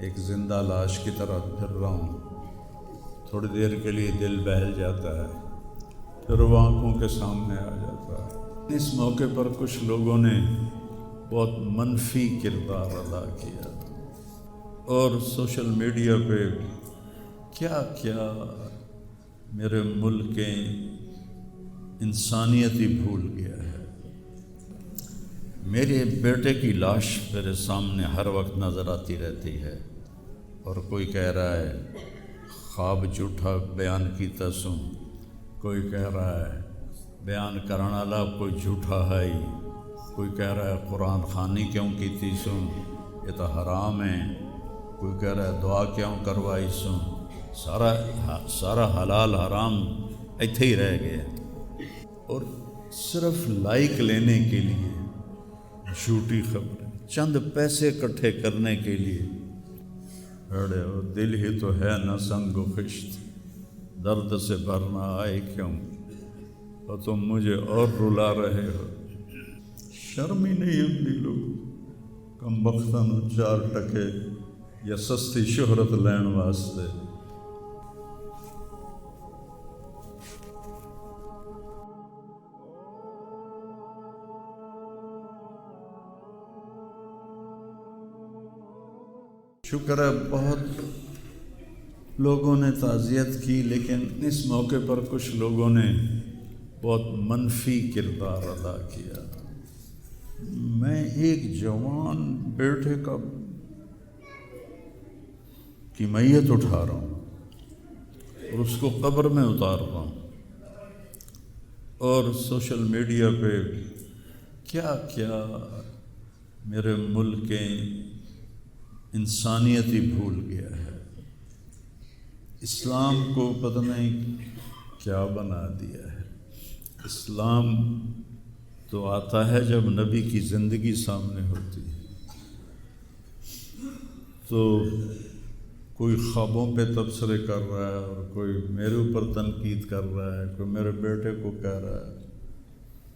ایک زندہ لاش کی طرح پھر رہا ہوں. تھوڑی دیر کے لیے دل بہل جاتا ہے، پھر وہ آنکھوں کے سامنے آ جاتا ہے. اس موقع پر کچھ لوگوں نے بہت منفی کردار ادا کیا اور سوشل میڈیا پہ کیا کیا میرے ملک کے انسانیت ہی بھول گیا ہے. میرے بیٹے کی لاش میرے سامنے ہر وقت نظر آتی رہتی ہے، اور کوئی کہہ رہا ہے خواب جھوٹا بیان کیتا سوں، کوئی کہہ رہا ہے بیان کرنا والا کوئی جھوٹا ہے ہی، کوئی کہہ رہا ہے قرآن خوانی کیوں کیتی سوں، یہ تو حرام ہے، کوئی کہہ رہا ہے دعا کیوں کروائی سوں. سارا حلال حرام ایتھے ہی رہ گیا، اور صرف لائک لینے کے لیے جھوٹی خبریں، چند پیسے اکٹھے کرنے کے لیے. ارے وہ دل ہی تو ہے نہ سنگ و خشت، درد سے بھرنا آئے کیوں، اور تم مجھے اور رلا رہے ہو. شرم ہی نہیں آتی لوگ کم بختاں نوں 4 ٹکے یا سستی شہرت لین واسطے. شکر ہے بہت لوگوں نے تعزیت کی، لیکن اس موقع پر کچھ لوگوں نے بہت منفی کردار ادا کیا. میں ایک جوان بیٹے کی میت اٹھا رہا ہوں اور اس کو قبر میں اتار رہا ہوں، اور سوشل میڈیا پہ کیا کیا میرے ملک کے انسانیت ہی بھول گیا ہے. اسلام کو پتہ نہیں کیا بنا دیا ہے. اسلام تو آتا ہے جب نبی کی زندگی سامنے ہوتی ہے. تو کوئی خوابوں پہ تبصرے کر رہا ہے، اور کوئی میرے اوپر تنقید کر رہا ہے، کوئی میرے بیٹے کو کہہ رہا ہے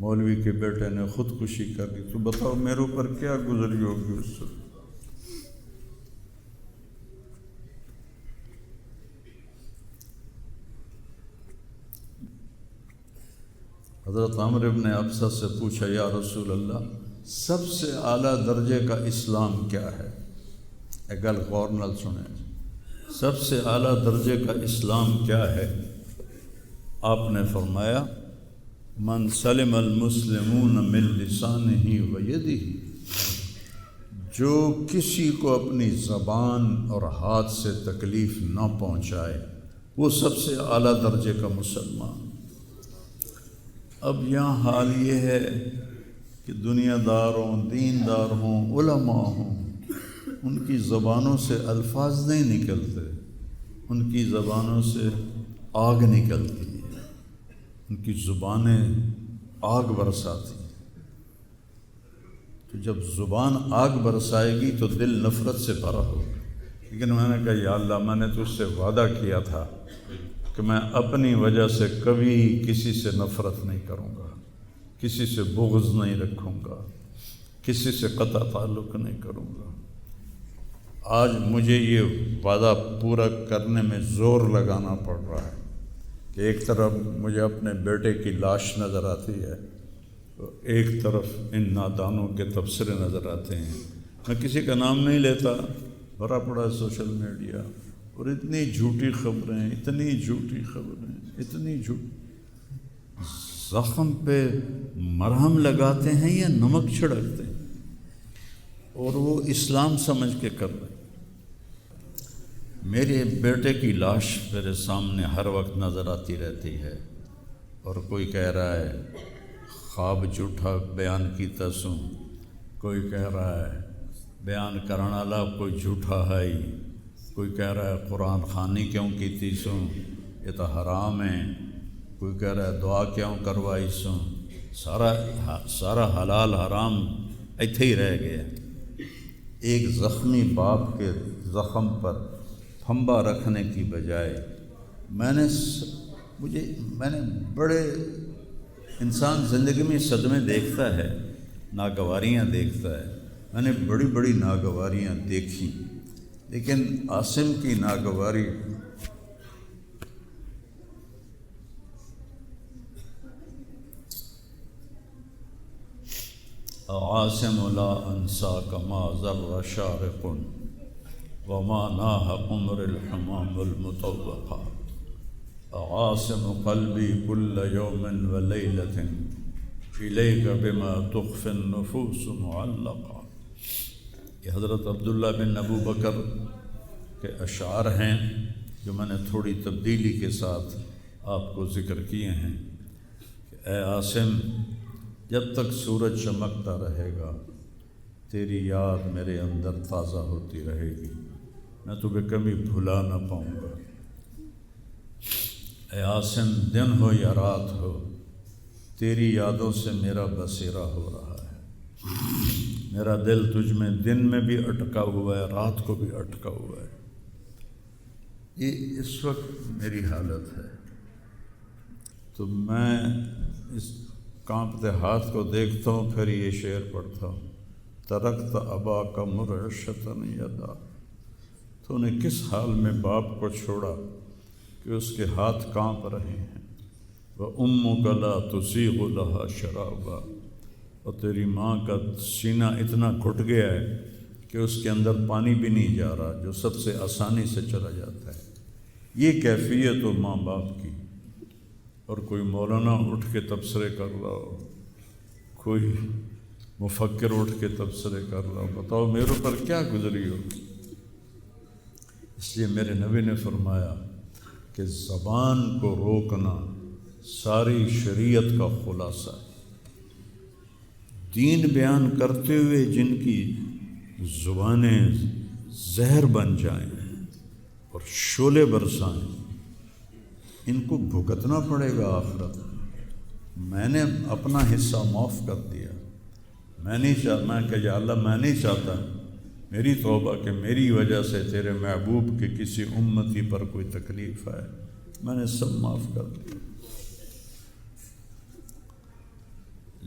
مولوی کے بیٹے نے خودکشی کر لی. تو بتاؤ میرے اوپر کیا گزری ہوگی اس سے. حضرت عمرو بن ابسہ سے پوچھا یا رسول اللہ، سب سے اعلیٰ درجے کا اسلام کیا ہے؟ ایک گل غور نال سنیں، سب سے اعلیٰ درجے کا اسلام کیا ہے؟ آپ نے فرمایا من سلم المسلمون من لسانہ و یدہ، جو کسی کو اپنی زبان اور ہاتھ سے تکلیف نہ پہنچائے وہ سب سے اعلیٰ درجے کا مسلمان. اب یہاں حال یہ ہے کہ دنیا دار ہوں، دیندار ہوں، علماء ہوں، ان کی زبانوں سے الفاظ نہیں نکلتے، ان کی زبانوں سے آگ نکلتی ہے، ان کی زبانیں آگ برساتی ہیں. تو جب زبان آگ برسائے گی تو دل نفرت سے بھرا ہوگا. لیکن میں نے کہا یا اللہ، میں نے تجھ سے وعدہ کیا تھا کہ میں اپنی وجہ سے کبھی کسی سے نفرت نہیں کروں گا، کسی سے بغض نہیں رکھوں گا، کسی سے قطع تعلق نہیں کروں گا. آج مجھے یہ وعدہ پورا کرنے میں زور لگانا پڑ رہا ہے کہ ایک طرف مجھے اپنے بیٹے کی لاش نظر آتی ہے، تو ایک طرف ان نادانوں کے تبصرے نظر آتے ہیں. میں کسی کا نام نہیں لیتا، بھرا پڑا سوشل میڈیا، اور اتنی جھوٹی خبریں، اتنی جھوٹی خبریں، اتنی جھوٹی. زخم پہ مرہم لگاتے ہیں یا نمک چھڑکتے ہیں، اور وہ اسلام سمجھ کے کر رہے ہیں. میرے بیٹے کی لاش میرے سامنے ہر وقت نظر آتی رہتی ہے، اور کوئی کہہ رہا ہے خواب جھوٹا بیان کیتا سوں، کوئی کہہ رہا ہے بیان کرنا والا کوئی جھوٹا ہے ہی، کوئی کہہ رہا ہے قرآن خوانی کیوں کیتی سوں، یہ تو حرام ہے، کوئی کہہ رہا ہے دعا کیوں کروائی سوں. سارا حلال حرام ایتھے ہی رہ گیا. ایک زخمی باپ کے زخم پر پھنبا رکھنے کی بجائے میں نے بڑے انسان زندگی میں صدمے دیکھتا ہے، ناگواریاں دیکھتا ہے. میں نے بڑی بڑی ناگواریاں دیکھی، لیکن عاصم کی ناگواری عاصم لا انساک ما ذر شارق وما ناہ قمر الحمام المطوقا عاصم قلبی کل یوم ولیلۃ الیک بما تخفی النفوس معلقا۔ یہ حضرت عبداللہ بن ابو بکر کے اشعار ہیں جو میں نے تھوڑی تبدیلی کے ساتھ آپ کو ذکر کیے ہیں کہ اے عاصم، جب تک سورج چمکتا رہے گا تیری یاد میرے اندر تازہ ہوتی رہے گی، میں تمہیں کبھی بھلا نہ پاؤں گا۔ اے عاصم، دن ہو یا رات ہو تیری یادوں سے میرا بسیرا ہو رہا ہے، میرا دل تجھ میں دن میں بھی اٹکا ہوا ہے، رات کو بھی اٹکا ہوا ہے۔ یہ اس وقت میری حالت ہے، تو میں اس کانپتے ہاتھ کو دیکھتا ہوں، پھر یہ شعر پڑھتا ہوں، ترکت اباک مرعشۃ یدا، تو نے کس حال میں باپ کو چھوڑا کہ اس کے ہاتھ کانپ رہے ہیں، وَأُمُّكَ لَا تُسِيغُ لَهَا شَرَابًا، اور تیری ماں کا سینہ اتنا گھٹ گیا ہے کہ اس کے اندر پانی بھی نہیں جا رہا، جو سب سے آسانی سے چلا جاتا ہے۔ یہ کیفیت ہو ماں باپ کی، اور کوئی مولانا اٹھ کے تبصرے کر رہا ہو، کوئی مفکر اٹھ کے تبصرے کر رہا ہو، بتاؤ میرے اوپر کیا گزری ہو۔ اس لیے میرے نبی نے فرمایا کہ زبان کو روکنا ساری شریعت کا خلاصہ ہے۔ دین بیان کرتے ہوئے جن کی زبانیں زہر بن جائیں اور شعلے برسائیں، ان کو بھگتنا پڑے گا آخرت میں۔ میں نے اپنا حصہ معاف کر دیا، میں نہیں چاہتا کہ یا اللہ، میں نہیں چاہتا میری توبہ کہ میری وجہ سے تیرے محبوب کے کسی امتی پر کوئی تکلیف آئے، میں نے سب معاف کر دیا۔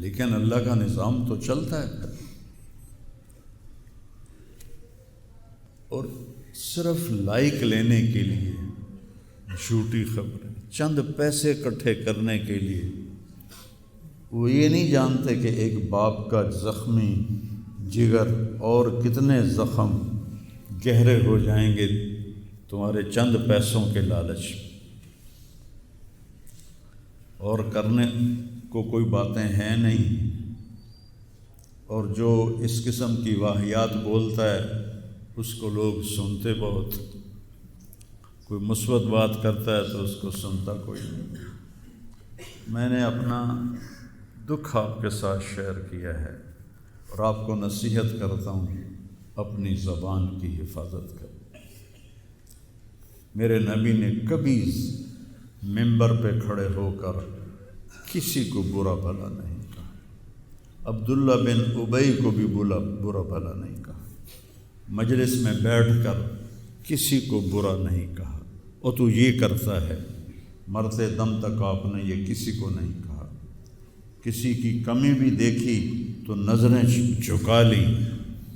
لیکن اللہ کا نظام تو چلتا ہے پھر، اور صرف لائک لینے کے لیے جھوٹی خبریں، چند پیسے اکٹھے کرنے کے لیے، وہ یہ نہیں جانتے کہ ایک باپ کا زخمی جگر اور کتنے زخم گہرے ہو جائیں گے تمہارے چند پیسوں کے لالچ، اور کرنے کو کوئی باتیں ہیں نہیں، اور جو اس قسم کی واہیات بولتا ہے اس کو لوگ سنتے بہت، کوئی مثبت بات کرتا ہے تو اس کو سنتا کوئی نہیں۔ میں نے اپنا دکھ آپ کے ساتھ شیئر کیا ہے، اور آپ کو نصیحت کرتا ہوں اپنی زبان کی حفاظت کریں۔ میرے نبی نے کبھی ممبر پہ کھڑے ہو کر کسی کو برا بھلا نہیں کہا، عبداللہ بن ابی کو بھی برا بھلا نہیں کہا، مجلس میں بیٹھ کر کسی کو برا نہیں کہا، اور تو یہ کرتا ہے، مرتے دم تک آپ نے یہ کسی کو نہیں کہا۔ کسی کی کمی بھی دیکھی تو نظریں جھکا لی،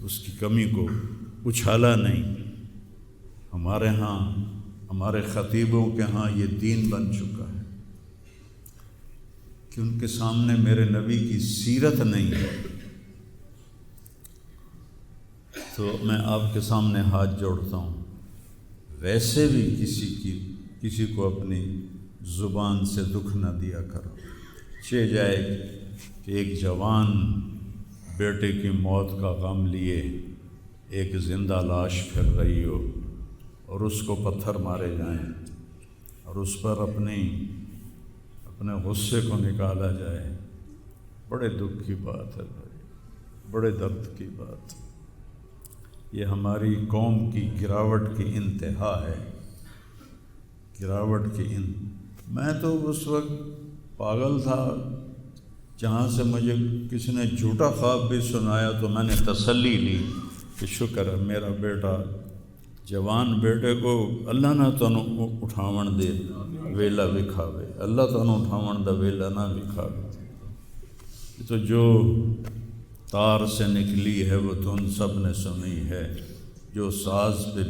اس کی کمی کو اچھالا نہیں۔ ہمارے ہاں، ہمارے خطیبوں کے ہاں یہ دین بن چکا ہے کہ ان کے سامنے میرے نبی کی سیرت نہیں ہے، تو میں آپ کے سامنے ہاتھ جوڑتا ہوں، ویسے بھی کسی کو اپنی زبان سے دکھ نہ دیا کرو۔ چہ جائے کہ ایک جوان بیٹے کی موت کا غم لیے ایک زندہ لاش پھر رہی ہو، اور اس کو پتھر مارے جائیں، اور اس پر اپنے غصے کو نکالا جائے، بڑے دکھ کی بات ہے بھائی، بڑے درد کی بات۔ یہ ہماری قوم کی گراوٹ کی انتہا ہے، گراوٹ کی میں تو اس وقت پاگل تھا، جہاں سے مجھے کسی نے جھوٹا خواب بھی سنایا تو میں نے تسلی لی کہ شکر ہے میرا بیٹا، جوان بیٹے کو اللہ نہ تنوں اٹھاون دے ویلا وکھاوے، اللہ تنوں اٹھاون دا ویلا نہ وکھاوے۔ تو جو تار سے نکلی ہے وہ تم سب نے سنی ہے، جو ساز پہ